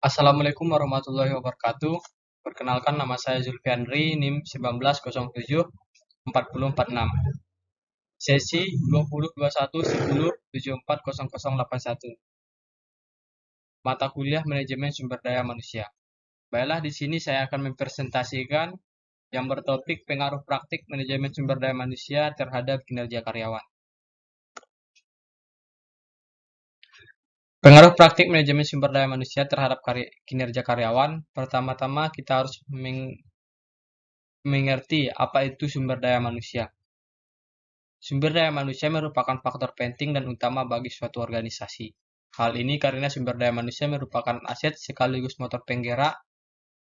Assalamualaikum warahmatullahi wabarakatuh. Perkenalkan, nama saya Zulfiandri, NIM 1907-40446. Sesi 2021-10-740081. Mata kuliah Manajemen Sumber Daya Manusia. Baiklah, di sini saya akan mempresentasikan yang bertopik pengaruh praktik manajemen sumber daya manusia terhadap kinerja karyawan. Pengaruh praktik manajemen sumber daya manusia terhadap kinerja karyawan. Pertama-tama kita harus mengerti apa itu sumber daya manusia. Sumber daya manusia merupakan faktor penting dan utama bagi suatu organisasi. Hal ini karena sumber daya manusia merupakan aset sekaligus motor penggerak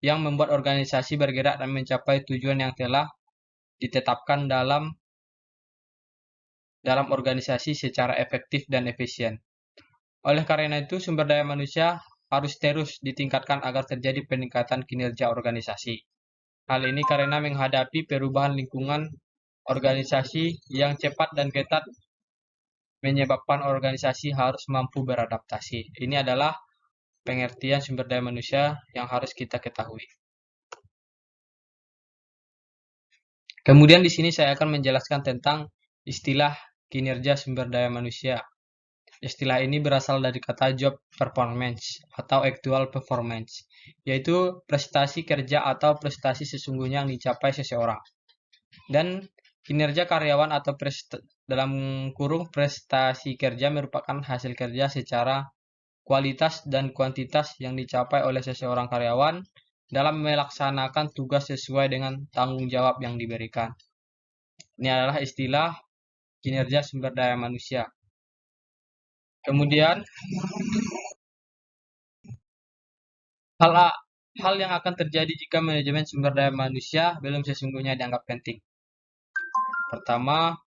yang membuat organisasi bergerak dan mencapai tujuan yang telah ditetapkan dalam organisasi secara efektif dan efisien. Oleh karena itu, sumber daya manusia harus terus ditingkatkan agar terjadi peningkatan kinerja organisasi. Hal ini karena menghadapi perubahan lingkungan organisasi yang cepat dan ketat menyebabkan organisasi harus mampu beradaptasi. Ini adalah pengertian sumber daya manusia yang harus kita ketahui. Kemudian di sini saya akan menjelaskan tentang istilah kinerja sumber daya manusia. Istilah ini berasal dari kata job performance atau actual performance, yaitu prestasi kerja atau prestasi sesungguhnya yang dicapai seseorang. Dan kinerja karyawan atau dalam kurung prestasi kerja merupakan hasil kerja secara kualitas dan kuantitas yang dicapai oleh seseorang karyawan dalam melaksanakan tugas sesuai dengan tanggung jawab yang diberikan. Ini adalah istilah kinerja sumber daya manusia. Kemudian, hal yang akan terjadi jika manajemen sumber daya manusia belum sesungguhnya dianggap penting. Pertama,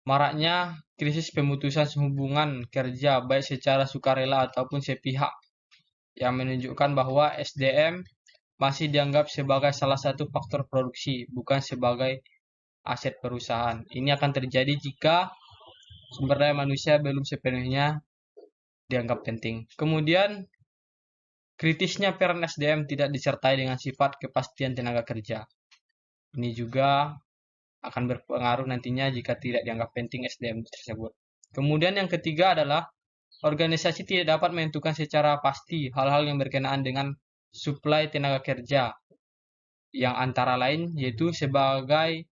maraknya krisis pemutusan hubungan kerja baik secara sukarela ataupun sepihak yang menunjukkan bahwa SDM masih dianggap sebagai salah satu faktor produksi, bukan sebagai aset perusahaan. Ini akan terjadi jika sumber daya manusia belum sepenuhnya dianggap penting. Kemudian, kritisnya peran SDM tidak disertai dengan sifat kepastian tenaga kerja. Ini juga akan berpengaruh nantinya jika tidak dianggap penting SDM tersebut. Kemudian yang ketiga adalah organisasi tidak dapat menentukan secara pasti hal-hal yang berkenaan dengan suplai tenaga kerja, yang antara lain yaitu sebagai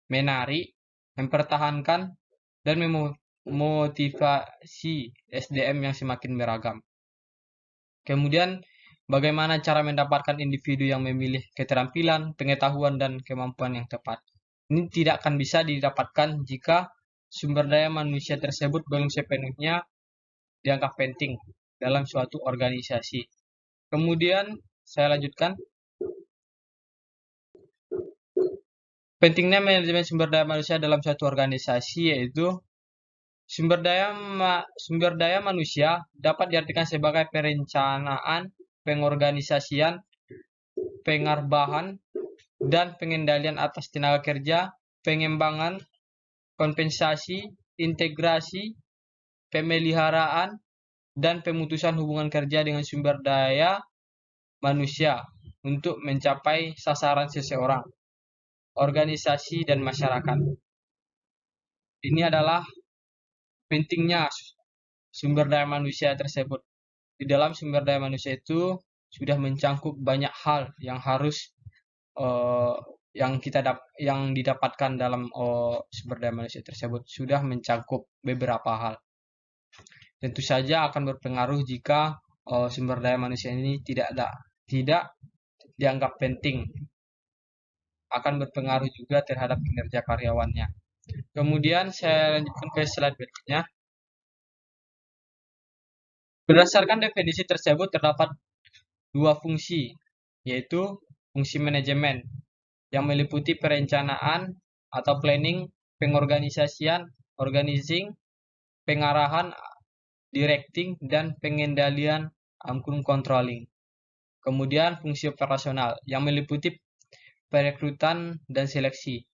menarik, mempertahankan, dan memotivasi SDM yang semakin beragam. Kemudian, bagaimana cara mendapatkan individu yang memilih keterampilan, pengetahuan, dan kemampuan yang tepat. Ini tidak akan bisa didapatkan jika sumber daya manusia tersebut belum sepenuhnya dianggap penting dalam suatu organisasi. Kemudian, saya lanjutkan. Pentingnya manajemen sumber daya manusia dalam suatu organisasi yaitu sumber daya manusia dapat diartikan sebagai perencanaan, pengorganisasian, pengarbahan, dan pengendalian atas tenaga kerja, pengembangan, kompensasi, integrasi, pemeliharaan, dan pemutusan hubungan kerja dengan sumber daya manusia untuk mencapai sasaran seseorang, organisasi, dan masyarakat. Ini adalah pentingnya sumber daya manusia tersebut. Di dalam sumber daya manusia itu sudah mencangkup banyak hal yang harus yang didapatkan dalam sumber daya manusia tersebut, sudah mencakup beberapa hal. Tentu saja akan berpengaruh jika sumber daya manusia ini tidak dianggap penting, akan berpengaruh juga terhadap kinerja karyawannya. Kemudian saya lanjutkan ke slide berikutnya. Berdasarkan definisi tersebut terdapat dua fungsi, yaitu fungsi manajemen yang meliputi perencanaan atau planning, pengorganisasian, organizing, pengarahan, directing, dan pengendalian, controlling. Kemudian fungsi operasional yang meliputi perekrutan dan seleksi,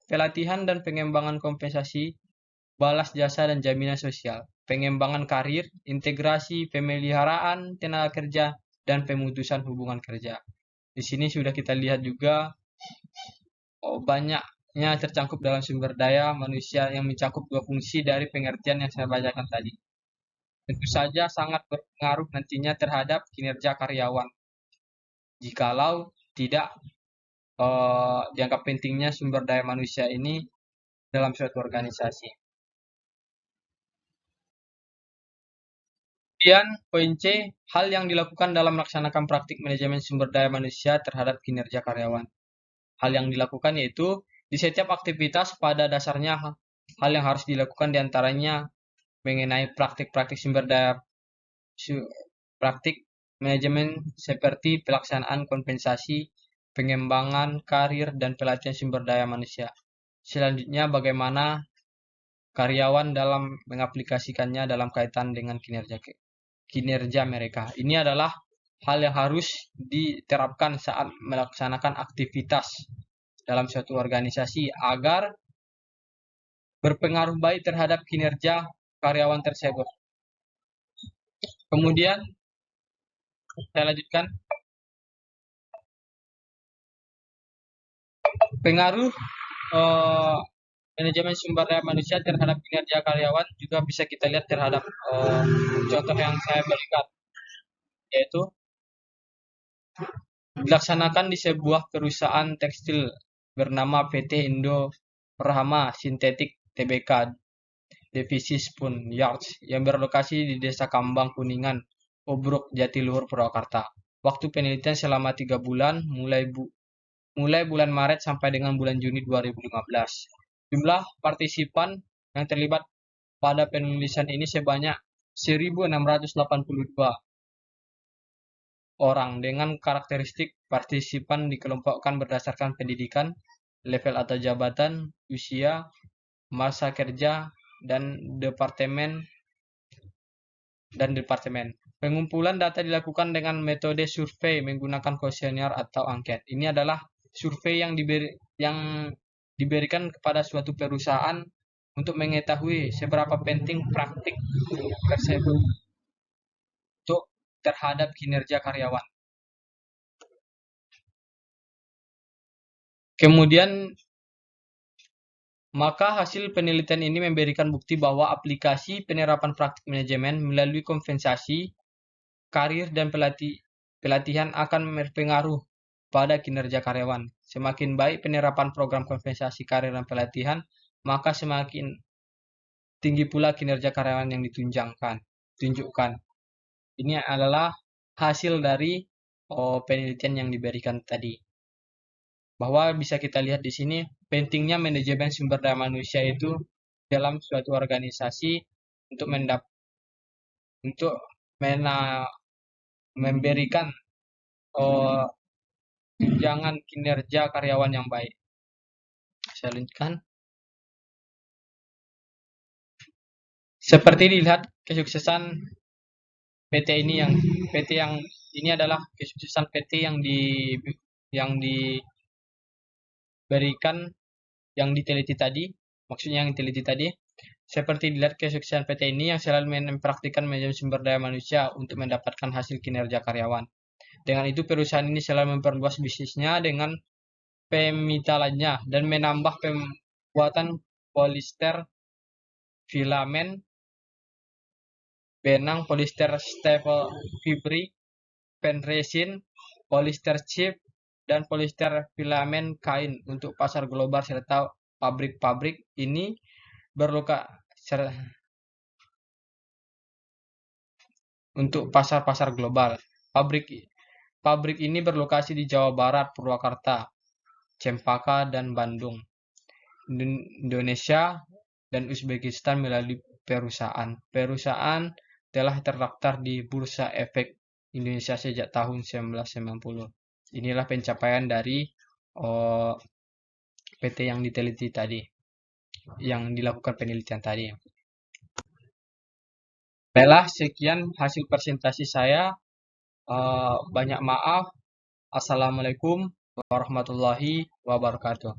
pelatihan dan pengembangan kompensasi, balas jasa dan jaminan sosial, pengembangan karir, integrasi, pemeliharaan tenaga kerja, dan pemutusan hubungan kerja. Di sini sudah kita lihat juga banyaknya tercangkup dalam sumber daya manusia yang mencakup dua fungsi dari pengertian yang saya bacakan tadi. Tentu saja sangat berpengaruh nantinya terhadap kinerja karyawan. Jikalau tidak dianggap pentingnya sumber daya manusia ini dalam suatu organisasi. Kemudian poin C, hal yang dilakukan dalam melaksanakan praktik manajemen sumber daya manusia terhadap kinerja karyawan. Hal yang dilakukan yaitu di setiap aktivitas pada dasarnya hal yang harus dilakukan diantaranya mengenai praktik-praktik praktik manajemen seperti pelaksanaan kompensasi, pengembangan karir, dan pelatihan sumber daya manusia. Selanjutnya, bagaimana karyawan dalam mengaplikasikannya dalam kaitan dengan kinerja mereka. Ini adalah hal yang harus diterapkan saat melaksanakan aktivitas dalam suatu organisasi agar berpengaruh baik terhadap kinerja karyawan tersebut. Kemudian, saya lanjutkan. Pengaruh manajemen sumber daya manusia terhadap kinerja karyawan juga bisa kita lihat terhadap contoh yang saya berikan, yaitu dilaksanakan di sebuah perusahaan tekstil bernama PT Indo Rahma Sintetik Tbk Divisi Spoon Yards yang berlokasi di Desa Kambang Kuningan, Obruk, Jatiluhur, Purwakarta. Waktu penelitian selama 3 bulan, mulai bulan Maret sampai dengan bulan Juni 2015. Jumlah partisipan yang terlibat pada penulisan ini sebanyak 1.682 orang dengan karakteristik partisipan dikelompokkan berdasarkan pendidikan, level atau jabatan, usia, masa kerja, dan departemen. Pengumpulan data dilakukan dengan metode survei menggunakan kuesioner atau angket. Ini adalah survei yang diberikan kepada suatu perusahaan untuk mengetahui seberapa penting praktik tersebut untuk terhadap kinerja karyawan. Kemudian, maka hasil penelitian ini memberikan bukti bahwa aplikasi penerapan praktik manajemen melalui kompensasi, karir, dan pelatihan akan berpengaruh pada kinerja karyawan. Semakin baik penerapan program kompensasi, karir, dan pelatihan, maka semakin tinggi pula kinerja karyawan yang ditunjukkan. Ini adalah hasil dari penelitian yang diberikan tadi. Bahwa bisa kita lihat di sini pentingnya manajemen sumber daya manusia itu dalam suatu organisasi untuk memberikan tunjangan kinerja karyawan yang baik. Saya lanjutkan. Seperti dilihat kesuksesan PT ini adalah kesuksesan PT yang diberikan yang diteliti tadi, maksudnya yang diteliti tadi. Seperti dilihat kesuksesan PT ini yang selalu mempraktikkan manajemen sumber daya manusia untuk mendapatkan hasil kinerja karyawan. Dengan itu perusahaan ini selalu memperluas bisnisnya dengan pemitalannya dan menambah pembuatan polister filamen, benang, polister staple fibri, pen resin, polister chip, dan polister filamen kain untuk pasar global serta pabrik-pabrik ini untuk pasar-pasar global. Pabrik ini berlokasi di Jawa Barat, Purwakarta, Cempaka, dan Bandung, Indonesia, dan Uzbekistan melalui perusahaan. Perusahaan telah terdaftar di Bursa Efek Indonesia sejak tahun 1990. Inilah pencapaian dari PT yang diteliti tadi, yang dilakukan penelitian tadi. Baiklah, sekian hasil presentasi saya. Banyak maaf. Assalamualaikum warahmatullahi wabarakatuh.